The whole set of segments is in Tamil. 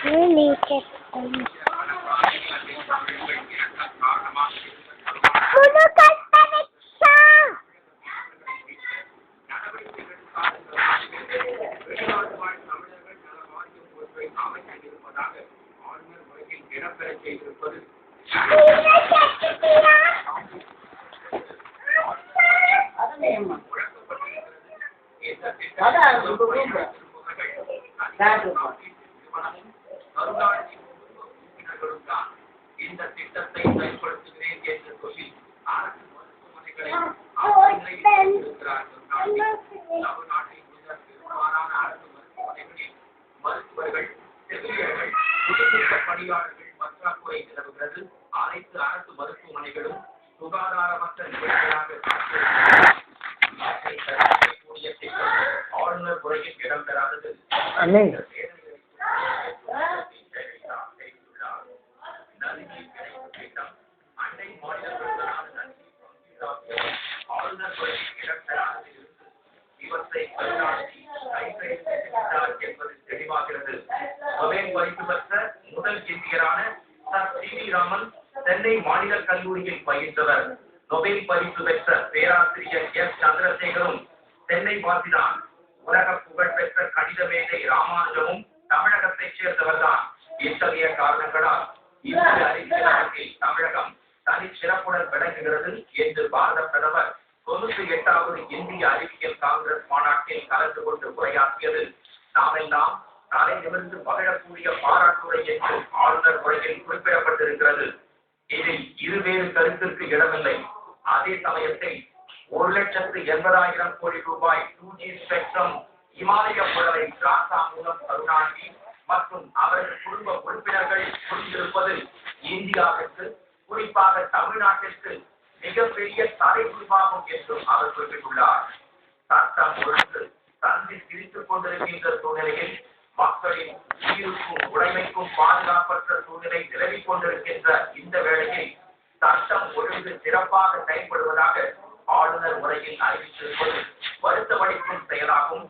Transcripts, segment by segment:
Really get இந்த திட்டத்தை செயல்படுத்துகிறேன் என்று சொல்லி அரசு மருத்துவமனைகளை தமிழ்நாட்டில் உள்ள பெரும்பாலான அரசு மருத்துவமனைகளில் மருத்துவர்கள், செவிலியர்கள், குடிநீர் பணியாளர்கள் பற்றாக்குறை நிலவுகிறது. அனைத்து அரசு மருத்துவமனைகளும் சுகாதாரமற்ற நிலைகளாக கூடிய திட்டம் ஆளுநர் உரையில் இடம்பெறாதது. இவற்றை என்பது தெளிவாகிறது. நொபேல் பரிசு பெற்ற முதல் இந்தியரான Sir C V Raman Chennai மாநில கல்லூரியில் பயின்றவர். நொபேல் பரிசு பெற்ற பேராசிரியர் எஸ் சந்திரசேகரும் சென்னை வாசிதான். உலக புகழ்பெற்ற கணித மேதை ராமானுஜமும் தமிழகத்தைச் சேர்ந்தவர்தான். இத்தகைய காரணங்களால் இந்திய அறிவியல் தமிழகம் தனி சிறப்புடன் விளங்குகிறது என்று பாரத பிரதமர் 98வது இந்திய அறிவியல் காங்கிரஸ் மாநாட்டில் கலந்து கொண்டு உரையாற்றியது நாமெல்லாம் தலை நிமிர்ந்து மகிழக்கூடிய பாராட்டுரை என்று ஆளுநர் உரையில் குறிப்பிடப்பட்டிருக்கிறது. இதில் இருவேறு கருத்திற்கு இடமில்லை. அதே சமயத்தில் 1,80,000 கோடி ரூபாய் 2G ஸ்பெக்ட்ரம் இமாலய புழலை ராசா மூலம் கருணாநிதி மற்றும் அவரது குடும்ப உறுப்பினர்கள் புரிந்திருப்பது இந்தியாவிற்கு, குறிப்பாக தமிழ்நாட்டிற்கு மிகப்பெரிய தலைகுறிவாகும் என்றும் அவர் குறிப்பிட்டுள்ளார். சட்டம் ஒழுங்கு தந்தி சிரித்துக் கொண்டிருக்கின்ற சூழ்நிலையில் மக்களின் உயிருக்கும் உடைமைக்கும் பாதுகாப்பற்ற சூழ்நிலை நிலவிக் கொண்டிருக்கின்ற இந்த வேளையில் சட்டம் ஒழுங்கு சிறப்பாக செயல்படுவதாக ஆளுநர் உரையில் அறிவித்திருப்பது வருத்தமளிக்கும் செயலாகும்.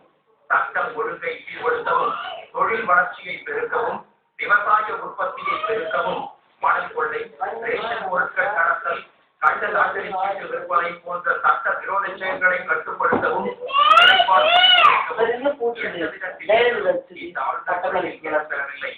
சட்டம் ஒழுங்கை சீர்படுத்தவும், தொழில் வளர்ச்சியை பெருக்கவும், விவசாய உற்பத்தியை பெருக்கவும், மணல் கொள்ளை, ரேஷன் பொருட்கள் கடத்தல், கண்ட லாட்டரி சீட்டு விற்பனை போன்ற சட்ட விரோத செயல்களை கட்டுப்படுத்தவும் இந்த ஆளுநர் இடம்பெறவில்லை.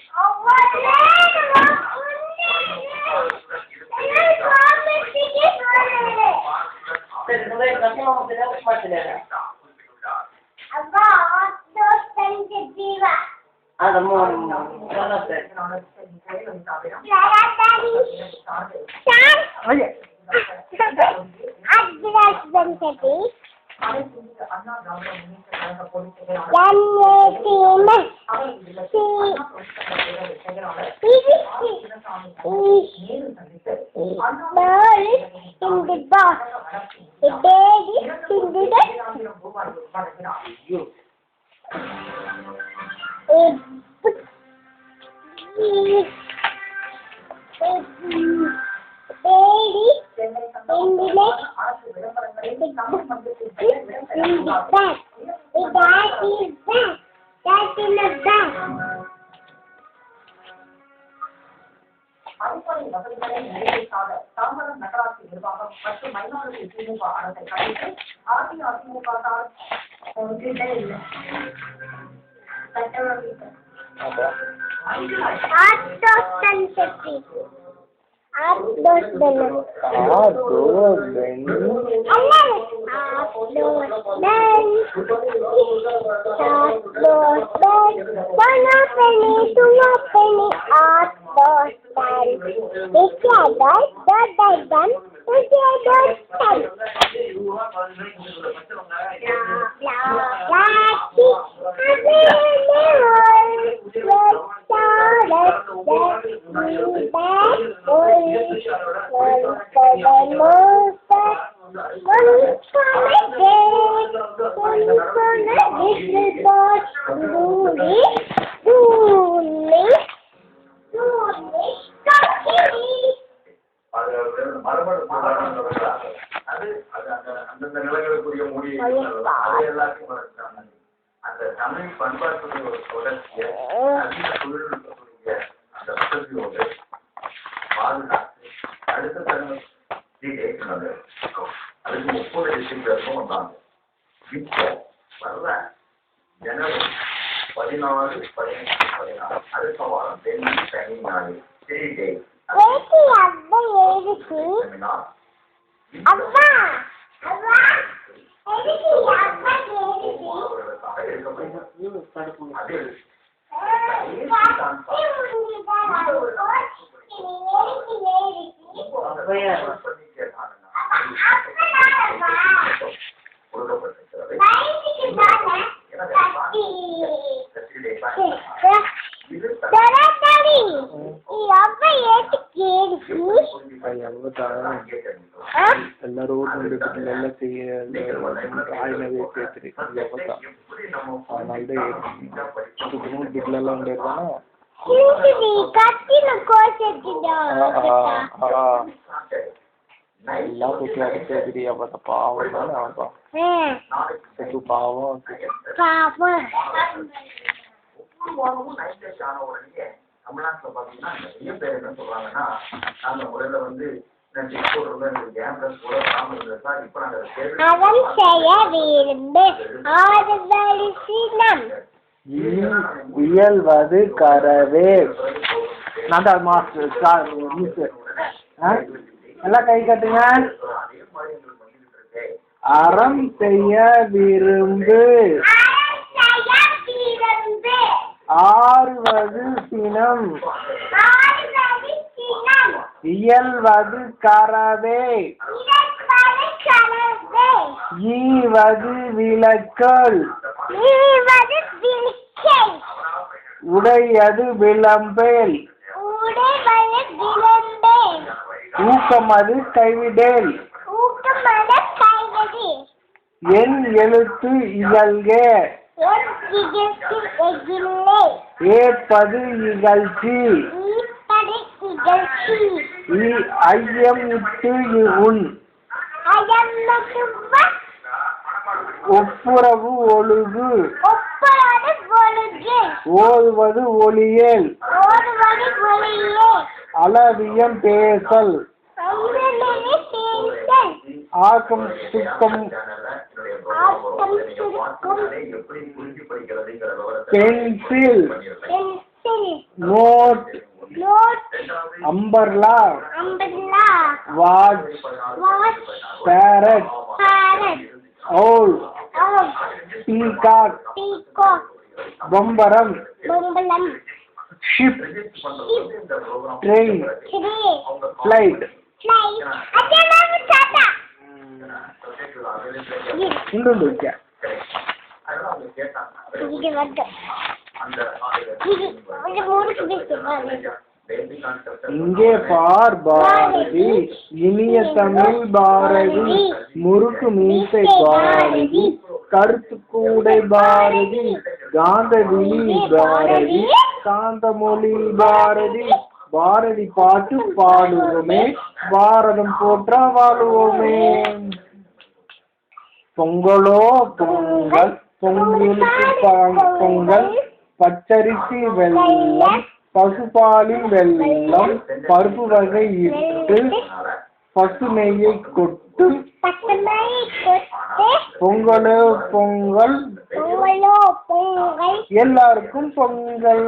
அடிப்படை வசதிகளை நிறைவேற்றாத தாம்பரம் நகராட்சி நிர்வாகம் மற்றும் மயிலாடுதுறை திமுக அரசை கண்டித்து அதிமுக அந்தந்த நிலங்களுக்குரிய மொழியை எல்லாத்தையும் அந்த தமிழ் பண்பாட்டுடைய ஒரு தொடர்ச்சியை நவீன தொழில்நுட்பத்துடைய சொன்னாங்க. இப்போ வர்ற ஜனவரி 14, 15, 16 அடுத்த வாரம் வெள்ளி சனி ஞாயிறு 3 days செமினார். அதில் ಎಲ್ಲ ರೋಡ್ ಎಲ್ಲ ఆయన బిడ్డలలో ఉండేది ಎಲ್ಲ ಕೊಟ್ಟಿದ್ದೀರಿ ಅವತ್ತ ಪಾವನ பாவம் தமிழ்நாட்டுல பாத்தீங்கன்னா நிறைய பேர் என்ன சொல்றாங்கன்னா நாங்க முதல்ல வந்து இயல்வது கரவே எல்லாம் கை கட்டுங்க. அறம் செய்ய விரும்பு ஆறுவது சினம் இயல்வது கரவே ஈவது விளக்கல் உடையது விளம்பேல் ஊக்கமது கைவிடேல் என் எழுத்து இயல்கே ஏற்பது இகழ்ச்சி ஐயம் இட்டு உன் ஒப்புரவு ஒழுகு ஓதுவது ஒளியேல் அளவியம் பேசல் ஆக்கம் சுத்தம் pencil note umbrella watch parrot owl peacock பம்பரம் ஷிப் ட்ரெயின் ஃப்ளைட் இன்னொன்று இருக்கா இங்கே பார் பாரதி இனிய தமிழ் பாரதி முறுக்கு மீசை பாரதி கருத்து கூடை பாரதி காந்த விழி பாரதி காந்த மொழி பாரதி பாரதி பாட்டு பாடுவோமே பாரதம் போற்ற வாழுவோமே. பொங்கலோ பொங்கல் பொங்கலுக்கு பொங்கல் பச்சரிசி வெல்லம் பசுபாலின் வெல்லம் பருப்பு வகை இட்டு பசு நெய்யை கொட்டு பொங்கலோ பொங்கல் எல்லாருக்கும் பொங்கல்.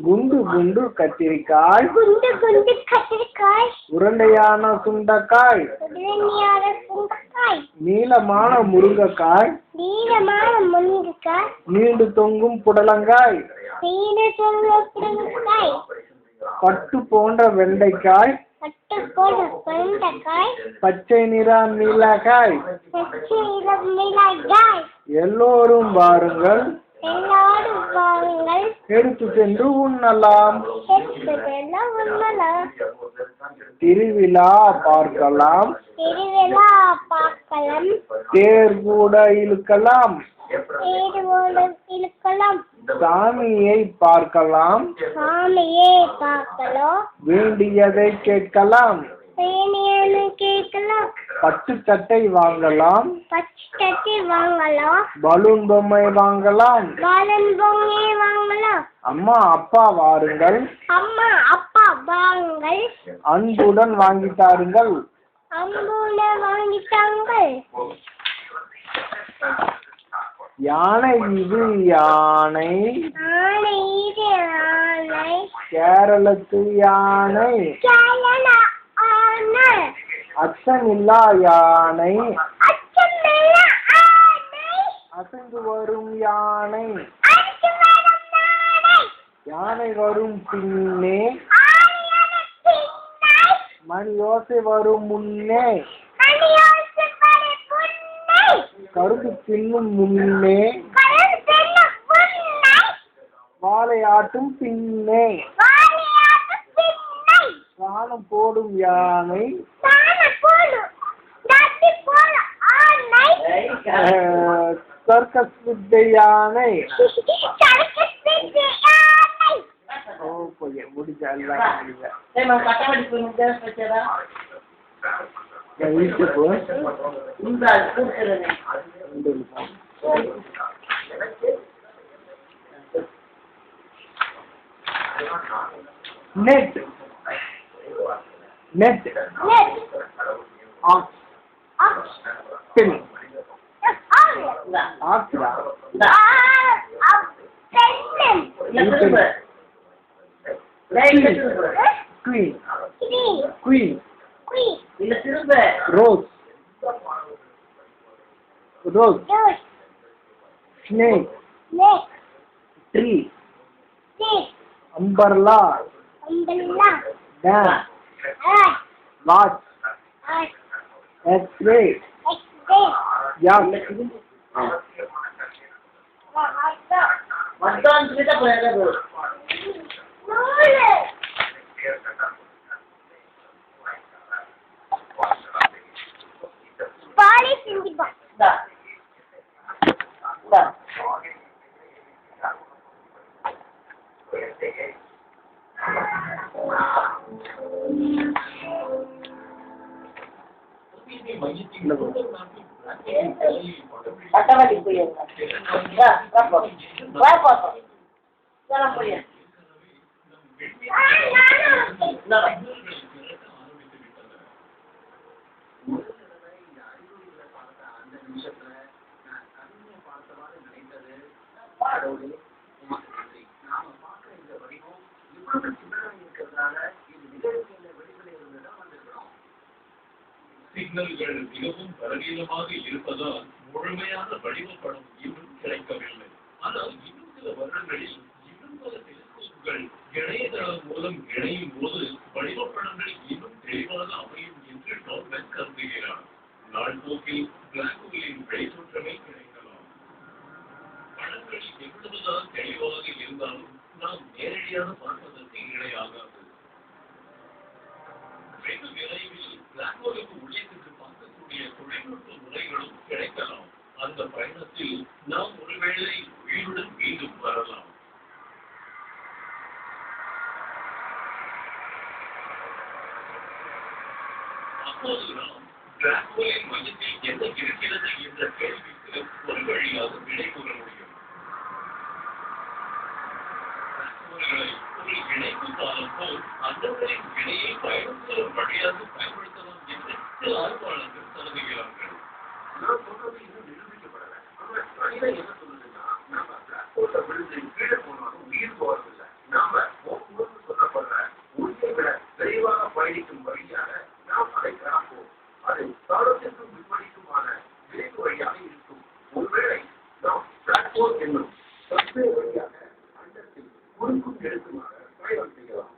குண்டு குண்டு கத்திரிக்காய் உருண்டையான சுண்டைக்காய் நீளமான முருங்கைக்காய் நீண்டு தொங்கும் புடலங்காய் பட்டு போன்ற வெண்டைக்காய் பச்சை நிற மிளகாய் எல்லோரும் வாருங்கள் எடுத்து சென்று உண்ணலாம். திருவிழா பார்க்கலாம் தேர் கூட இழுக்கலாம் சாமியை பார்க்கலாம் வேண்டியதை கேட்கலாம் பட்டு சட்டை வாங்கலாம் பலூன் பொம்மை வாங்கலாம் அம்மா அப்பா வாருங்கள் அன்புடன் வாங்கி தாருங்கள் அம்புல வாங்கிட்டாங்க. யானை இது யானை. யானை இது யானை. கேரளத்து யானை. கேரள யானை. அச்சமில்லா யானை. அச்சமில்லா யானை. அசைந்து வரும் யானை. அசைந்து வரும் யானை. யானை வரும் பின்னே. ஆனையான பின்னை. மணி யோசை வரும் முன்னே. மணி யோசை வரும் முன்னே. கருது தின்னும் முன்னே. கருது தின்னும் முன்னே. வாழை ஆட்டும் பின்னே. வாழையாட்டும் பின்னை. வானம் போடும் யானை. சாணம் போடும் நதி போடும் ஆனை. சர்க்கஸ் வித்தை யானை. சர்க்கஸ் வித்தை யானை. ஓ போய் முடிஞ்சா எல்லாம் முடிஞ்சா. வீட்டுக்கு net net pen Agra queen queen rose rose snake tree umbrella dam watch x ray yak பாலை சிந்திப்பா. பட்டவாடி போயிருங்க. சிக்னல்கள் மிகவும் பலவீனமாக இருப்பதால் முழுமையான வடிவப்படம் இன்னும் கிடைக்கவில்லை. ஆனால் இன்னும் சில வருடங்களில் இன்னும் பல டெலிஸ்கோப்புகள் இணையதளம் மூலம் இணையும் போது வடிவப்படங்கள் இன்னும் தெளிவாக அமையும் என்று டால்பென் கருதுகிறார். நாள்போக்கில் பிளாக் ஹோலின் வெளித்தோற்றமே கிடைக்கலாம். படங்கள் எவ்வளவுதான் தெளிவாக இருந்தாலும் நாம் நேரடியாக பார்ப்பதற்கு இணையாகாது. வெகு விரைவில் பிளாக் ஹோலுக்கு உள்ளே சென்று பார்க்கக்கூடிய தொழில்நுட்ப முறைகளும் கிடைக்கலாம். அந்த பயணத்தில் நாம் ஒருவேளை உயிருடன் மீண்டும் வரலாம். அப்போது நாம் பிளாக் ஹோலின் மையத்தில் என்ன இருக்கிறது என்ற கேள்விக்கு ஒரு வழியாக விடை கூற முடியும். பிளாக் ஹோல்களை ஒரு இணைப்பு பாலம் போல் அந்தவரின் இணையை பயணம் செல்லும் வழியாக பயன்படுத்தலாம் என்று சில ஆய்வாளர்கள் கருதுகிறார்கள். நான் சொல்றது இன்னும் நிரூபிக்கப்படல. ஆனா கணிதம் என்ன சொல்லுதுன்னா, நாம பிளாக் ஹோல்ல விழுந்து கீழே போனாலும் உயிர் போறதில்லை. நாம போக்குவரத்து சொல்லப்படுற உயிரை விட விரைவாக பயணிக்கும் வழியாக நாம் அதை கடப்போம். அது காலத்திற்கும் விற்பனைக்குமான விரைவு வழியாக இருக்கும். ஒருவேளை நாம் பிளாக் ஹோல் என்னும் சத்தே வழியாக அண்டத்தில் குறுக்கும் நெடுக்குமாக பயணம் செய்யலாம்.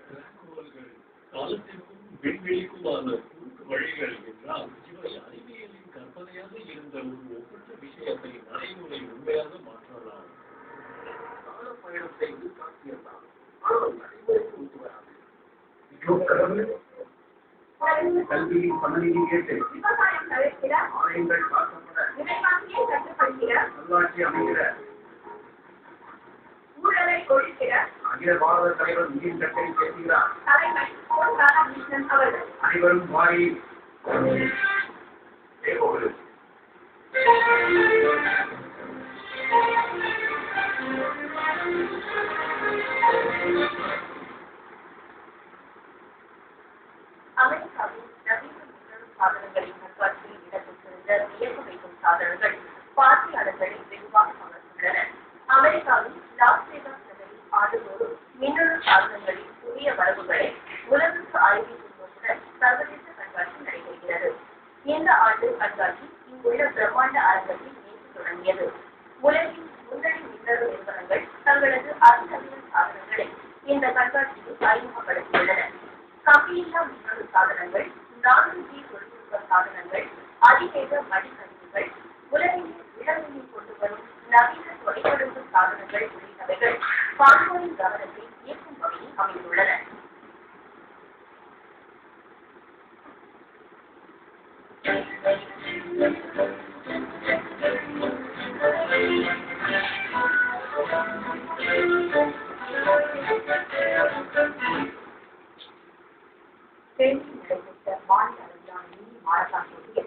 பிளாக் ஹோல்கள் காலத்திற்கும் விண்வெளிக்குமான குறுக்கு வழிகள் என்றால் இவை அறிவியலின் கற்பனையாக இருந்த ஒரு ஒப்பற்ற விஷயத்தை நடைமுறை உண்மையாக மாற்றலாம். கால பயணம் செய்து சாத்தியம்தான். ஆனால் நடைமுறைக்கு ஒத்து வராது. கல்வியின் பணநிதி கேட்டு விவசாயம் தவிர்க்கிற ஆலயங்கள் பார்க்கப்பட விலைவாசியை கட்டுப்படுத்திட நல்லாட்சி அமைகிற ஊழலை ஒழிக்கிற அகில பாரத தலைவர் நிதின் கட்டளை பேசுகிறார். தலைவர் பொன் ராதாகிருஷ்ணன் அவர்கள் அனைவரும் வாரி தேவோடு அமெரிக்கா அறிமுகப்படுத்தியுள்ளனர். கம்பியில்லா மின்னணு சாதனங்கள், 4G தொழில்நுட்ப சாதனங்கள், அதிவேக மடிக்கணினிகள், உலகில் இளமையை கொண்டு வரும் நவீன தொலைத்தொடர்பு சாதனங்கள் உள்ளிட்டவைகள் பார்ப்போரின் கவனத்தை ஈர்க்கும் வகையில் அமைந்துள்ளன. நடைபெற்ற மாநில அளவிலான மினி மாரத்தான் போட்டியில்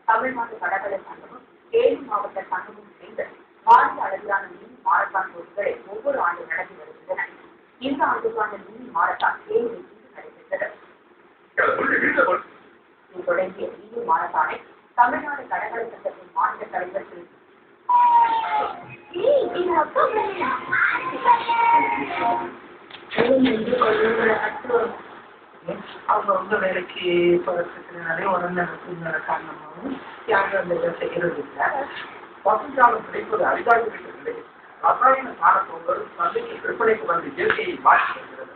தமிழ்நாடு தடகள சங்கமும் தேனி மாவட்ட சங்கமும் இணைந்து மாநில அளவிலான மினி மாரத்தான் போட்டிகளை ஒவ்வொரு ஆண்டும் நடத்தி வருகின்றன. இந்த ஆண்டுக்கான மினி மாரத்தான் தேனியில் இன்று நடைபெற்றது. தொடங்கிய மினி மாரத்தானை தமிழ்நாடு தடகள சங்கத்தின் மாநில தலைவர் அவங்க வேலைக்கு போறதுக்கு நிறைய உடனே சூழ்நிலை காரணமாகவும் யாரும் அந்த இதை செய்யறது இல்லை. பசுஞ்சாலம் கிடைப்பது அரிதாகிவிட்டதில்லை. ரசாயன சாணப்பொருட்கள் சந்தைக்கு விற்பனைக்கு வந்து இயற்கையை மாற்றி வருகிறது.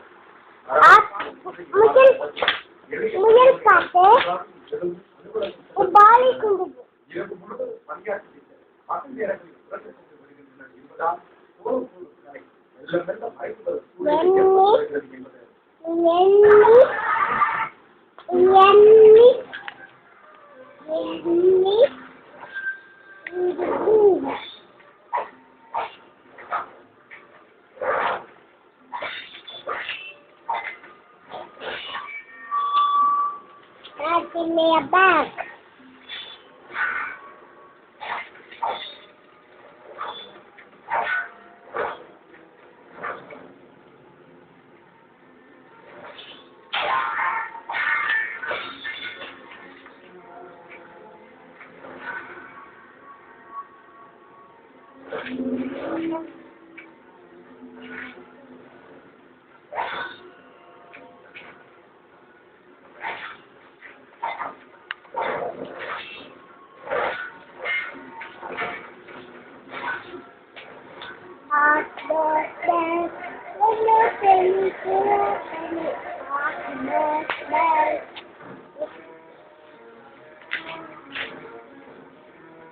இரவு முழுவதும் பணியாற்றி பசு நேரங்களில் வருகின்றனர் என்பதால் பொருட்களை மெல்ல மெல்ல மறைத்து வருகிறது என்பது Give me a bag.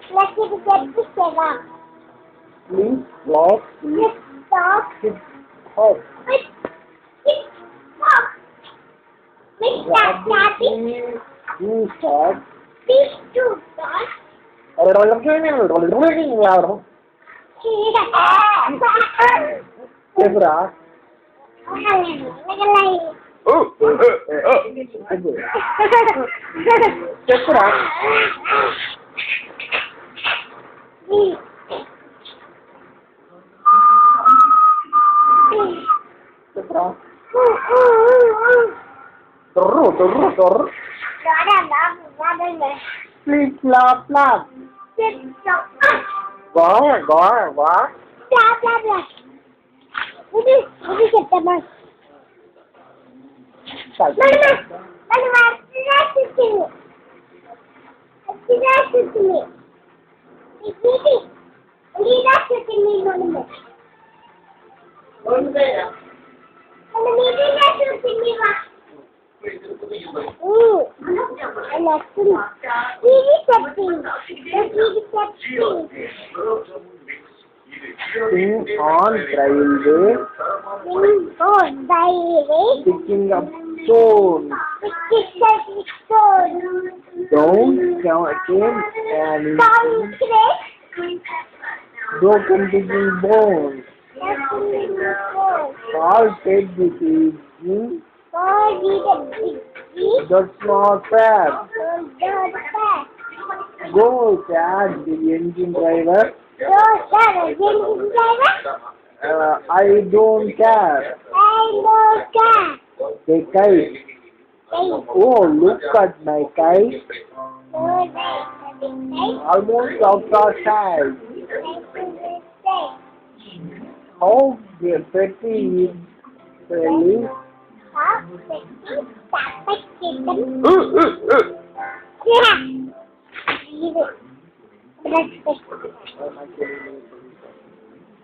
Let's get this set up. Please walk. Let's stop. Sit up. Let's stop. Let's stop, Daddy. You stop. Please do that. Zebra. Zebra. Flip flop flop. Go. On railway, picking up stone. Don't came and broken picking bones. All take this evening. That's not fair. Go, Chad, the engine driver. I don't care. The kite. Oh, look at my kite. Almost out of sight. How pretty is Sally?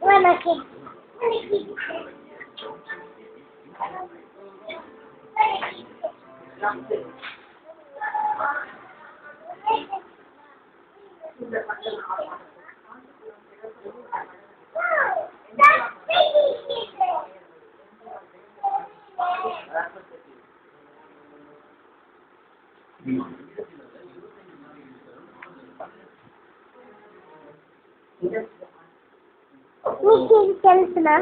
உனக்கு నీకు తెలుసునా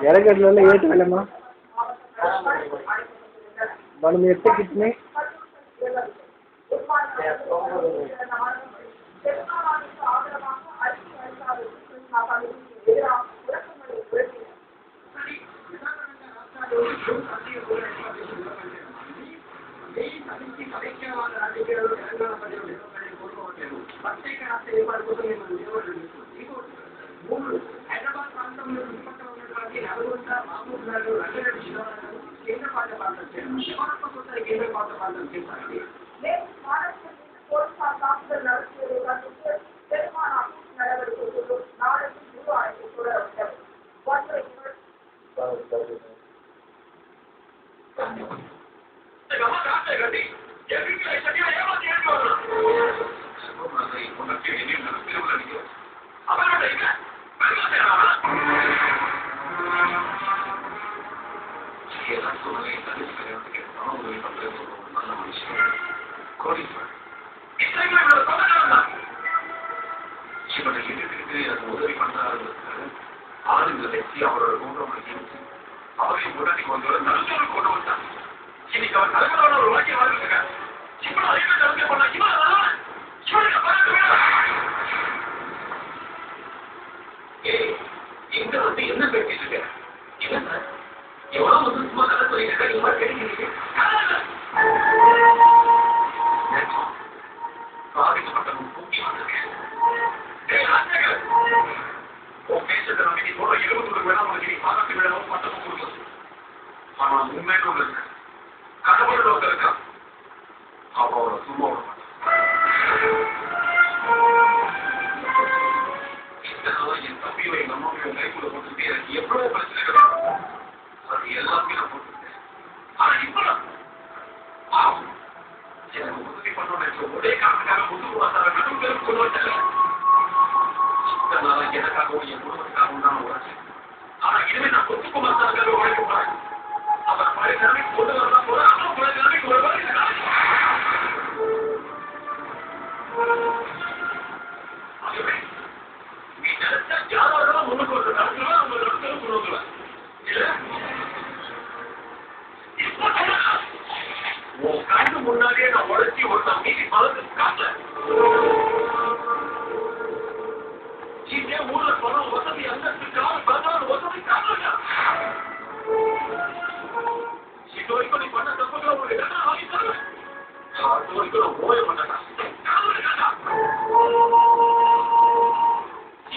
ఎరగడ్లలో ఏటి వెళ్ళమ్మా మనం ఎట్టకిట్నే உதவி பண்றாரு ஆளுங்களை அவரோட கூட்டம் அவரை முன்னாடி கொண்டு வர நடுத்தோடு கொண்டு வந்தார். இன்னைக்கு அவர் தலைவரோட ஒரு வாக்கியம் வாழ்ந்துருக்க இவ்வளவு அதிகம் நடந்து பண்ண எங்க வந்து என்ன பேசிட்டு இருக்க? என்ன எவ்வளவு வந்து சும்மா கதை சொல்லிட்டு நீங்க கிடைக்கிறீங்க பாதிக்கப்பட்ட தூக்கி வந்திருக்கேன். உன் பேசத்தை நம்பி நீ சொல்ற 21 வேணா உனக்கு நீ பாராட்டு விழாவும் பட்டமும் கொடுக்கும். ஆனா உண்மைக்கு ஒன்று இருக்கு, கடவுள் ஒருத்தர் இருக்கா, அவரோட சும்மா விட மாட்டான். என் தம்பியோ எங்க அம்மாவையோ கைக்குள்ள போட்டுட்டு எனக்கு எவ்வளவு பிரச்சனை கிடைக்கும் அது எல்லாமே நான் போட்டுருக்கேன். ஆனா இப்ப ஆகும் எனக்கு உதவி பண்ணணும்னு ஒரே காரணத்துக்காக முத்துக்குமார் நடுவுக்கு கொண்டு வந்தாங்க. இதனால எனக்காகவும் என் குடும்பத்துக்காகவும் தான் உழைச்சேன். ஆனா இனிமே நான் முத்துக்குமார் சாருக்காக உழைக்க போறேன். அவர் பழைய நிலைமைக்கு கொண்டு வரலாம் போல அவரும் பழைய நிலைமைக்கு வருவார். ஆகவே நீ நினைச்சா யாராவது முன்னுக்கு ஒரு நடத்துவா அவங்க நடத்தவும் கொண்டு வந்துருவேன். இல்ல இப்ப உன் கண்ணு முன்னாடியே நான் உழைச்சி ஒரு மீதி பலத்து காட்டல. இதே ஊர்ல பணம் வசதி அந்தஸ்துக்காக பதினாறு வசதி காட்டல. இது வரைக்கும் நீ பண்ண தப்புகளை ஒரு இடம் வாங்கி தருவேன். அது வரைக்கும் நான் ஓய பண்ணா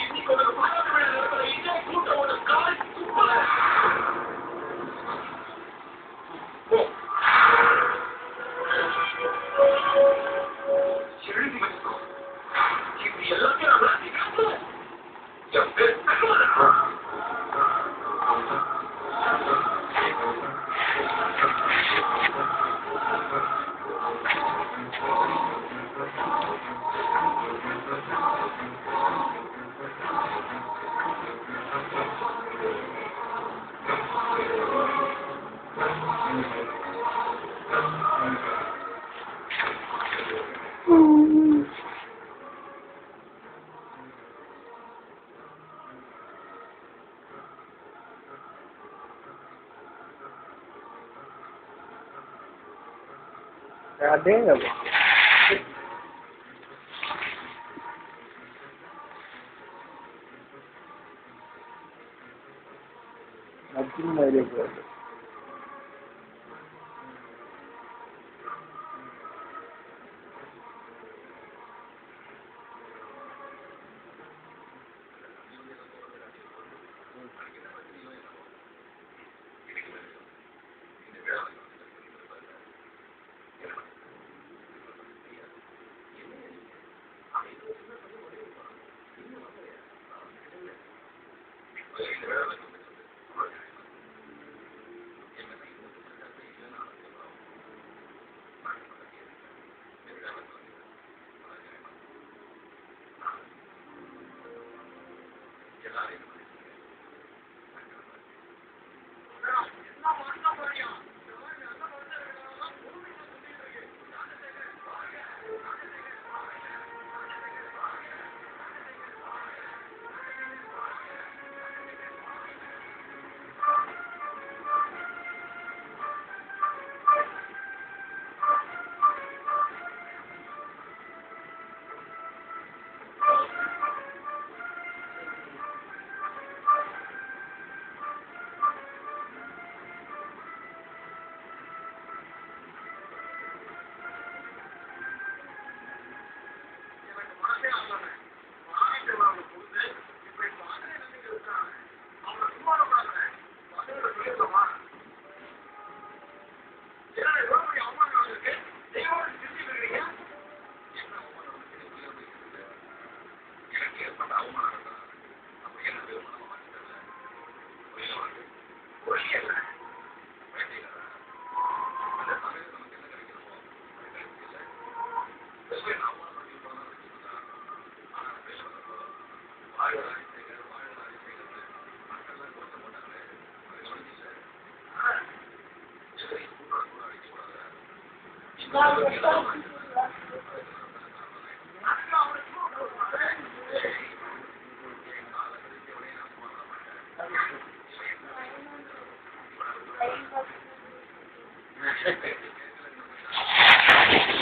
இன்னைக்கு ஒரு பாராட்டு விழா நடக்கிற இதே கூட்டோட காலை துப்பல. எழுதி வச்சுக்கோ, இது எல்லாத்தையும் நான் விளாசி காட்டுவேன். என் பேர் தகவல் அடேங்கப்பா. நத்திங் மாதிரியே போகுது.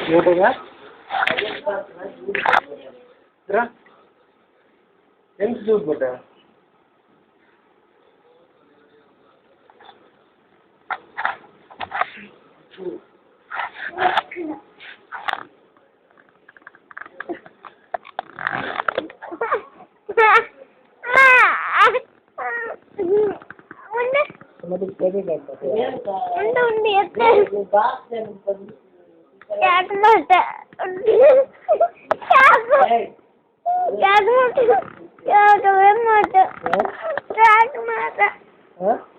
போட்டுங்க எங்க போட்ட மாட்டேன்